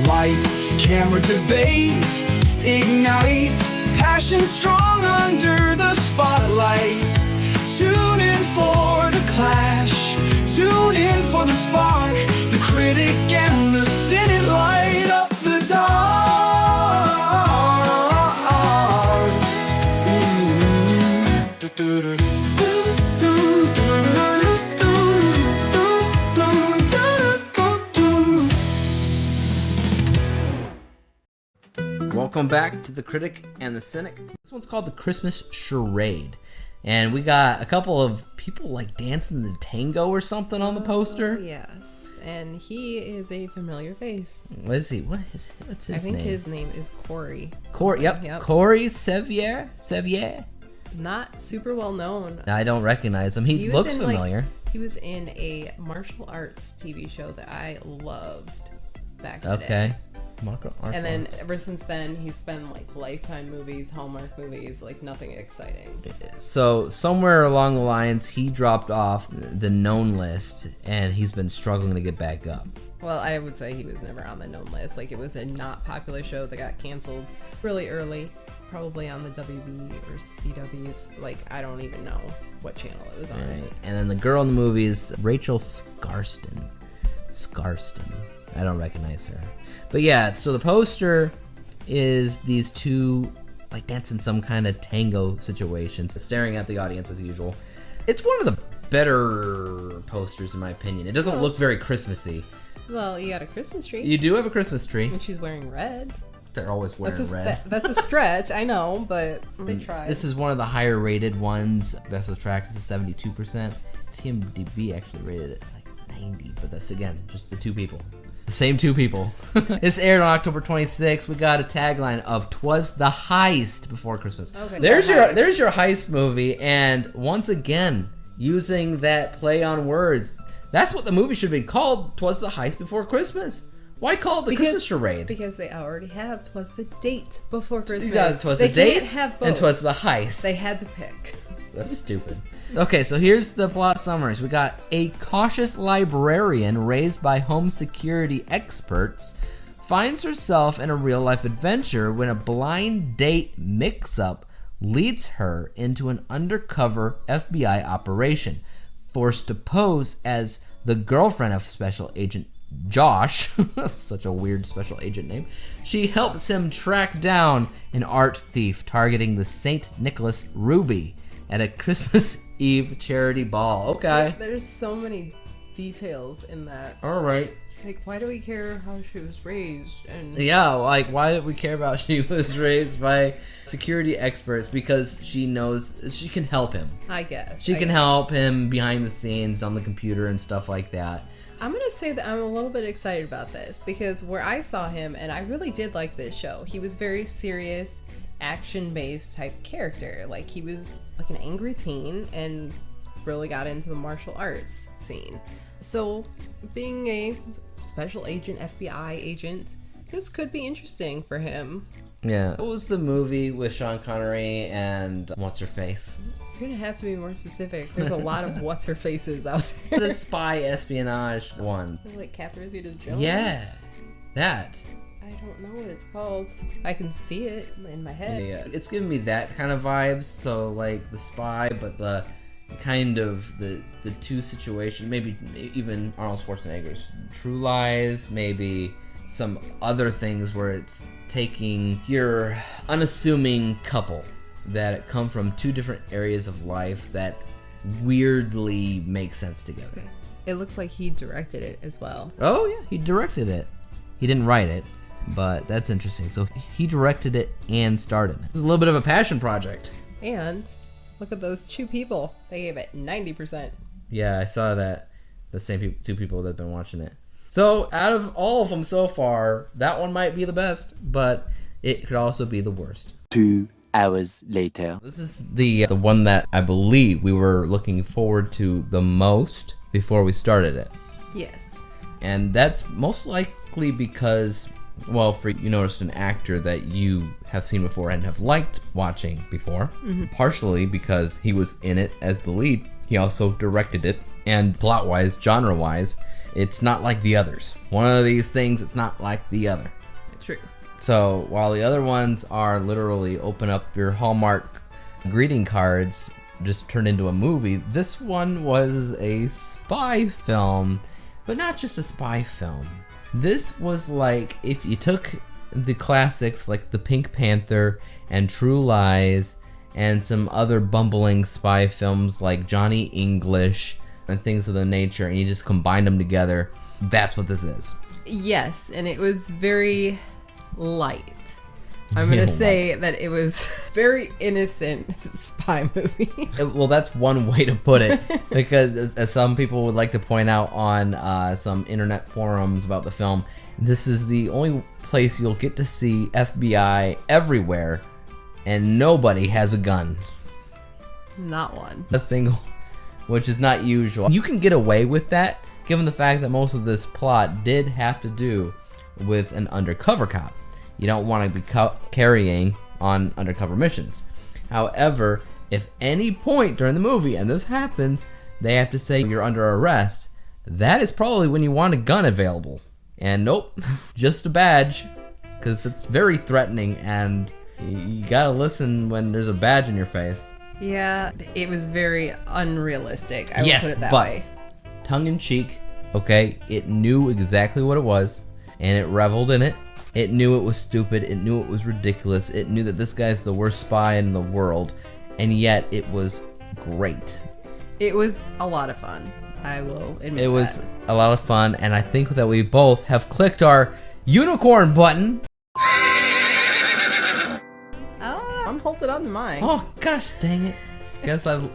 Lights, camera, debate, ignite, passion strong under the spotlight. Tune in for the clash, tune in for the spark. The critic and the cynic light up the dark. Welcome back to the Critic and the Cynic. This one's called the Christmas Charade. And we got a couple of people like dancing the tango or something on the poster. Yes, and he is a familiar face. What is he? What's his name? I think his name is Corey. Yep. Corey Sevier. Not super well known. I don't recognize him. He looks familiar. He was in a martial arts TV show that I loved back in the day. Okay. And then ever since then, he's been like Lifetime movies, Hallmark movies, like nothing exciting. So somewhere along the lines, he dropped off the known list, and he's been struggling to get back up. Well, I would say he was never on the known list. Like, it was a not popular show that got canceled really early, probably on the WB or CW's. Like, I don't even know what channel it was on. Right. And then the girl in the movie is Rachel Scarston. I don't recognize her. But yeah, so the poster is these two like dancing some kind of tango situation, staring at the audience as usual. It's one of the better posters in my opinion. It doesn't look very Christmassy. Well, you got a Christmas tree. You do have a Christmas tree. And she's wearing red. They're always wearing red. That's a stretch, I know, but they tried. This is one of the higher rated ones. Best of Tracks is 72%. TMDB actually rated it like 90, but that's again just the two people. The same two people. It's aired on October 26th. We got a tagline of "'Twas the heist before Christmas." Okay, there's your heist movie, and once again using that play on words. That's what the movie should be called. "'Twas the heist before Christmas." Why call it the Christmas Charade? Because they already have "'Twas the date before Christmas." You guys, "'Twas the date" have both. and "'Twas the heist." They had to pick. That's stupid. Okay, so here's the plot summaries. We got a cautious librarian raised by home security experts finds herself in a real-life adventure when a blind date mix-up leads her into an undercover FBI operation. Forced to pose as the girlfriend of Special Agent Josh, such a weird special agent name, she helps him track down an art thief targeting the St. Nicholas Ruby at a Christmas Eve charity ball. Okay. There's so many details in that. All right. Like, why do we care how she was raised? And yeah, like, why did we care about she was raised by security experts? Because she knows she can help him. I guess. She can help him behind the scenes on the computer and stuff like that. I'm going to say that I'm a little bit excited about this because where I saw him, and I really did like this show, he was very serious, action-based type character. Like, he was like an angry teen and really got into the martial arts scene. So being a special agent, FBI agent, this could be interesting for him. Yeah. What was the movie with Sean Connery and what's her face? You're gonna have to be more specific. There's a lot of what's her faces out there. The spy espionage one. Like Catherine Zeta-Jones. Yeah, that. I don't know what it's called. I can see it in my head. Yeah, it's giving me that kind of vibes. So like the spy, but the kind of the two situation. Maybe even Arnold Schwarzenegger's True Lies. Maybe some other things where it's taking your unassuming couple that come from two different areas of life that weirdly make sense together. It looks like he directed it as well. Oh yeah, he directed it. He didn't write it, but that's interesting. So he directed it and starred in it. It's a little bit of a passion project. And look at those two people. They gave it 90%. Yeah, I saw that. The same two people that have been watching it. So out of all of them so far, that one might be the best, but it could also be the worst. 2 hours later. This is the one that I believe we were looking forward to the most before we started it. Yes. And that's most likely because, well, you noticed an actor that you have seen before and have liked watching before. Mm-hmm. Partially because he was in it as the lead. He also directed it, and plot-wise, genre-wise, It's not like the others. One of these things, it's not like the other. True. So while the other ones are literally open up your Hallmark greeting cards, just turned into a movie, this one was a spy film, but not just a spy film. This was like if you took the classics like the Pink Panther and True Lies and some other bumbling spy films like Johnny English and things of the nature, and you just combined them together. That's what this is. Yes, and it was very light. I'm going to say that it was very innocent spy movie. Well, that's one way to put it, because as some people would like to point out on some internet forums about the film, this is the only place you'll get to see FBI everywhere, and nobody has a gun. Not one. A single, which is not usual. You can get away with that, given the fact that most of this plot did have to do with an undercover cop. You don't want to be carrying on undercover missions. However, if any point during the movie, and this happens, they have to say you're under arrest, that is probably when you want a gun available. And nope, just a badge, because it's very threatening, and you gotta listen when there's a badge in your face. Yeah, it was very unrealistic. I would put it that way. Tongue-in-cheek, okay, it knew exactly what it was, and it reveled in it. It knew it was stupid, it knew it was ridiculous, it knew that this guy's the worst spy in the world, and yet it was great. It was a lot of fun, I will admit. It was a lot of fun, and I think that we both have clicked our unicorn button. I'm holding on to mine. Oh gosh dang it. Guess I've...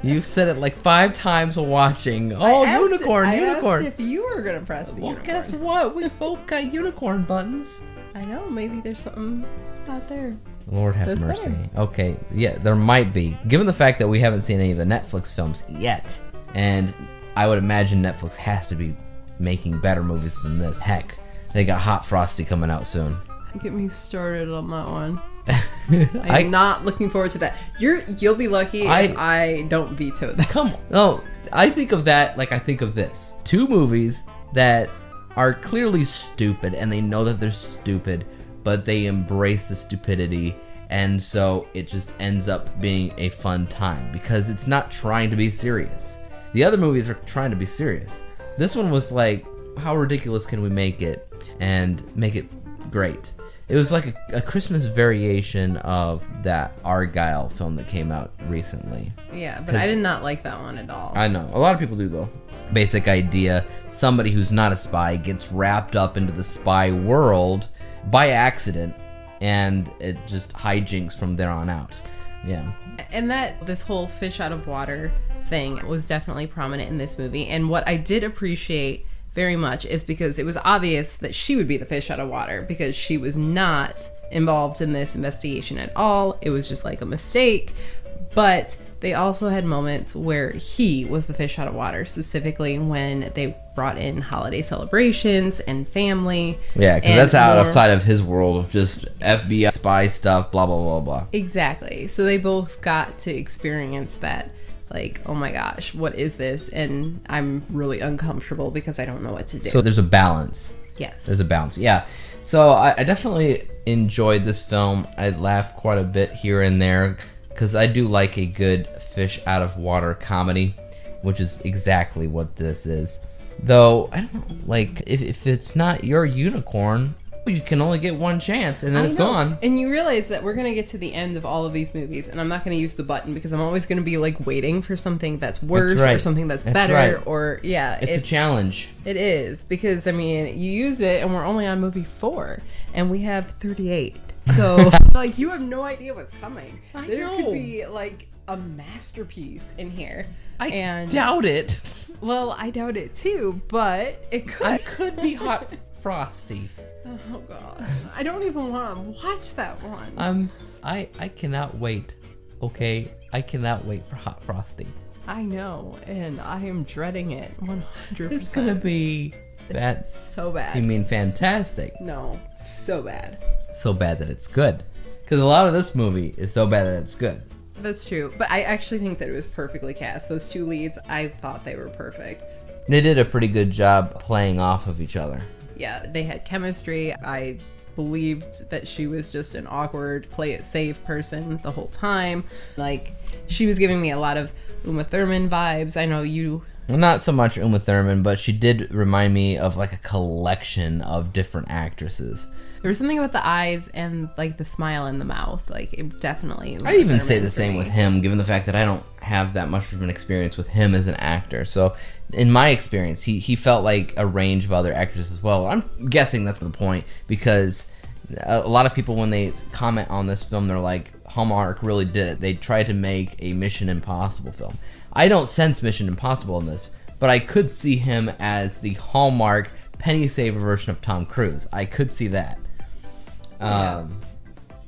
You said it like 5 times while watching. Oh, unicorn. I asked if you were going to press the unicorn. Guess what? We both got unicorn buttons. I know. Maybe there's something out there. Lord have That's mercy. better. Okay, yeah, there might be. Given the fact that we haven't seen any of the Netflix films yet, and I would imagine Netflix has to be making better movies than this. Heck, they got Hot Frosty coming out soon. Get me started on that one. I'm not looking forward to that. You'll be lucky if I don't veto that. Come on. No, I think of that like I think of this. 2 movies that are clearly stupid, and they know that they're stupid, but they embrace the stupidity, and so it just ends up being a fun time because it's not trying to be serious. The other movies are trying to be serious. This one was like, how ridiculous can we make it and make it great? It was like a Christmas variation of that Argyle film that came out recently. Yeah, but I did not like that one at all. I know. A lot of people do, though. Basic idea, somebody who's not a spy gets wrapped up into the spy world by accident, and it just hijinks from there on out. Yeah. And this whole fish out of water thing was definitely prominent in this movie. And what I did appreciate very much is because it was obvious that she would be the fish out of water because she was not involved in this investigation at all. It was just like a mistake. But they also had moments where he was the fish out of water, specifically when they brought in holiday celebrations and family. Yeah, because that's outside of his world of just FBI spy stuff, blah, blah, blah, blah. Exactly. So they both got to experience that. Like, oh my gosh, what is this? And I'm really uncomfortable because I don't know what to do. So there's a balance. Yes. There's a balance, yeah. So I definitely enjoyed this film. I laughed quite a bit here and there because I do like a good fish out of water comedy, which is exactly what this is. Though, I don't know, like, if it's not your unicorn, you can only get one chance, and then it's gone. And you realize that we're going to get to the end of all of these movies, and I'm not going to use the button because I'm always going to be, like, waiting for something that's worse or something that's better. Right. Or, yeah. It's a challenge. It is, because, I mean, you use it, and we're only on movie 4, and we have 38. So, like, you have no idea what's coming. There could be, like, a masterpiece in here. I doubt it. Well, I doubt it, too, but it could. I could be Hot Frosty. Oh god, I don't even want to watch that one. I cannot wait. Okay, I cannot wait for Hot Frosty. I know, and I am dreading it 100%. It's gonna be bad. So bad. You mean fantastic? No, so bad. So bad that it's good. Because a lot of this movie is so bad that it's good. That's true, but I actually think that it was perfectly cast. Those 2 leads, I thought they were perfect. They did a pretty good job playing off of each other. Yeah, they had chemistry. I believed that she was just an awkward, play it safe person the whole time. Like, she was giving me a lot of Uma Thurman vibes. I know you... Well, not so much Uma Thurman, but she did remind me of like a collection of different actresses. There was something about the eyes and like the smile in the mouth. Like, it definitely... I even say the same with him, given the fact that I don't have that much of an experience with him as an actor. So, in my experience, he felt like a range of other actors as well. I'm guessing that's the point, because a lot of people, when they comment on this film, they're like, Hallmark really did it. They tried to make a Mission Impossible film. I don't sense Mission Impossible in this, but I could see him as the Hallmark penny saver version of Tom Cruise. I could see that.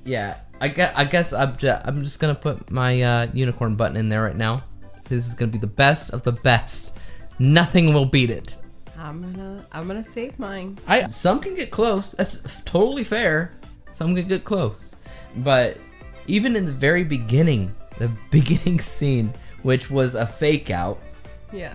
Yeah. I guess I'm just gonna put my unicorn button in there right now. This is gonna be the best of the best. Nothing will beat it. I'm gonna save mine. Some can get close. That's totally fair. Some can get close, but even in the very beginning, the beginning scene, which was a fake out,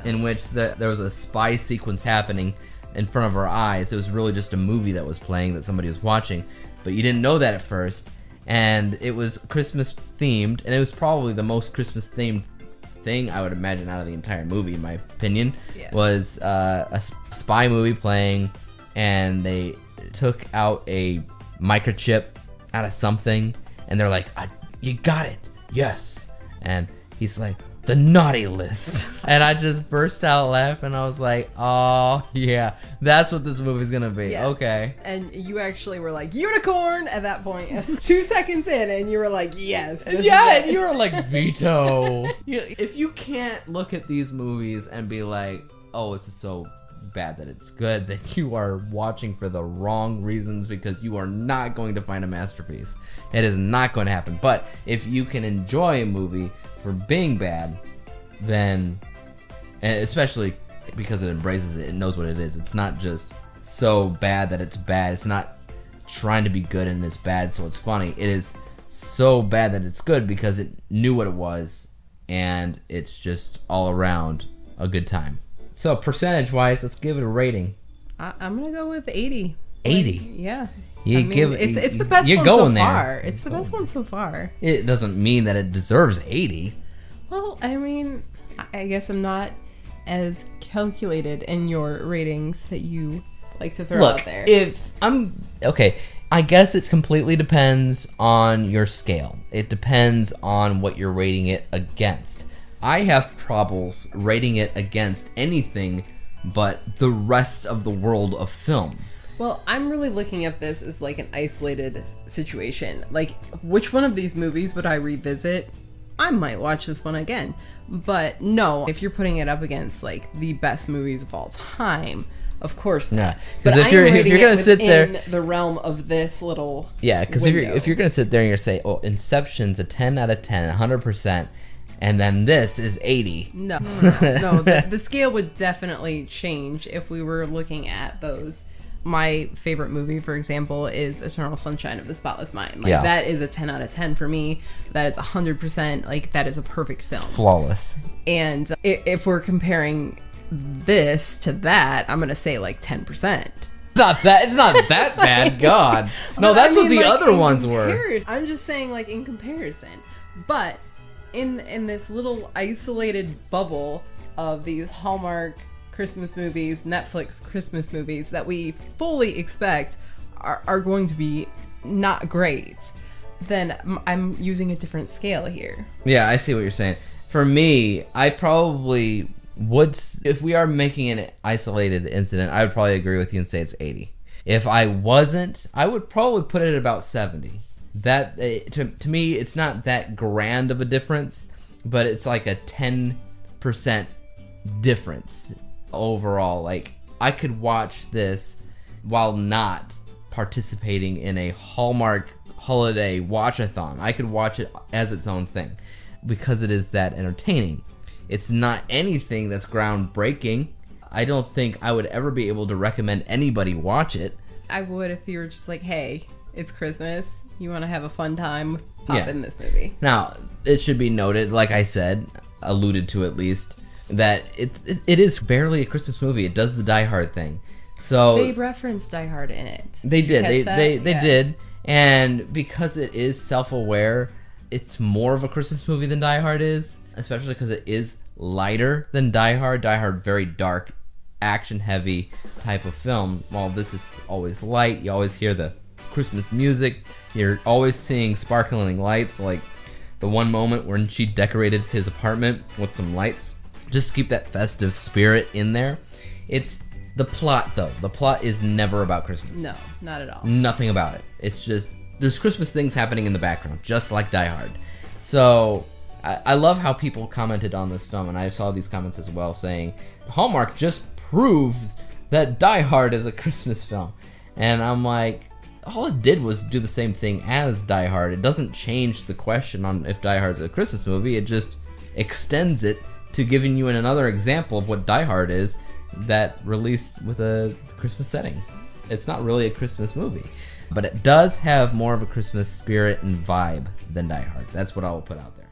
in which there was a spy sequence happening in front of our eyes. It was really just a movie that was playing that somebody was watching, but you didn't know that at first. And it was Christmas themed, and it was probably the most Christmas themed thing I would imagine out of the entire movie, in my opinion. Was a spy movie playing, and they took out a microchip out of something, and they're like, you got it, yes. And he's like, the naughty list. And I just burst out laughing. I was like, oh yeah, that's what this movie's gonna be. Yeah. Okay. And you actually were like, unicorn at that point. 2 seconds in, and you were like, yes. And you were like, veto. If you can't look at these movies and be like, oh, it's so bad that it's good, then you are watching for the wrong reasons, because you are not going to find a masterpiece. It is not going to happen. But if you can enjoy a movie for being bad, then, and especially because it embraces it, it knows what it is. It's not just so bad that it's bad. It's not trying to be good and it's bad so it's funny. It is so bad that it's good because it knew what it was, and it's just all around a good time. So percentage wise, let's give it a rating. I'm gonna go with 80. 80. Like, yeah. It's the best you're one going so there. far. It's the best one so far. It doesn't mean that it deserves 80. Well, I mean, I guess I'm not as calculated in your ratings that you like to throw out there. I guess it completely depends on your scale. It depends on what you're rating it against. I have troubles rating it against anything but the rest of the world of film. Well, I'm really looking at this as like an isolated situation. Like, which one of these movies would I revisit? I might watch this one again. But no, if you're putting it up against like the best movies of all time, of course not. Because if you're gonna sit there in the realm of this little because if you're gonna sit there and you're say, oh, Inception's a 10 out of 10, 100%, and then this is 80. No. The scale would definitely change if we were looking at those. My favorite movie, for example, is Eternal Sunshine of the Spotless Mind. Like, that is a 10 out of 10 for me. That is 100%, like, that is a perfect film. Flawless. And if we're comparing this to that, I'm going to say, like, 10%. It's not that bad, God. No, that's what the other ones were. I'm just saying, like, in comparison. But in this little isolated bubble of these Hallmark Christmas movies, Netflix Christmas movies that we fully expect are going to be not great, then I'm using a different scale here. Yeah, I see what you're saying. For me, I probably would, if we are making an isolated incident, I would probably agree with you and say it's 80. If I wasn't, I would probably put it at about 70. That, to me, it's not that grand of a difference, but it's like a 10% difference overall. Like, I could watch this while not participating in a Hallmark holiday watch-a-thon. I could watch it as its own thing because it is that entertaining. It's not anything that's groundbreaking. I don't think I would ever be able to recommend anybody watch it. I would if you were just like, hey, it's Christmas, you want to have a fun time, pop in this movie. Now, it should be noted, like I said, alluded to at least, that it is barely a Christmas movie. It does the Die Hard thing. So They referenced Die Hard in it. they did. Catch that? They Yeah. did. And because it is self-aware, it's more of a Christmas movie than Die Hard is, especially because it is lighter than Die Hard. Die Hard, very dark, action-heavy type of film, while this is always light. You always hear the Christmas music. You're always seeing sparkling lights, like the one moment when she decorated his apartment with some lights. Just keep that festive spirit in there. It's the plot, though. The plot is never about Christmas. No, not at all. Nothing about it. It's just, there's Christmas things happening in the background, just like Die Hard. So, I love how people commented on this film, and I saw these comments as well saying, Hallmark just proves that Die Hard is a Christmas film. And I'm like, all it did was do the same thing as Die Hard. It doesn't change the question on if Die Hard is a Christmas movie. It just extends it to giving you another example of what Die Hard is that released with a Christmas setting. It's not really a Christmas movie, but it does have more of a Christmas spirit and vibe than Die Hard. That's what I will put out there.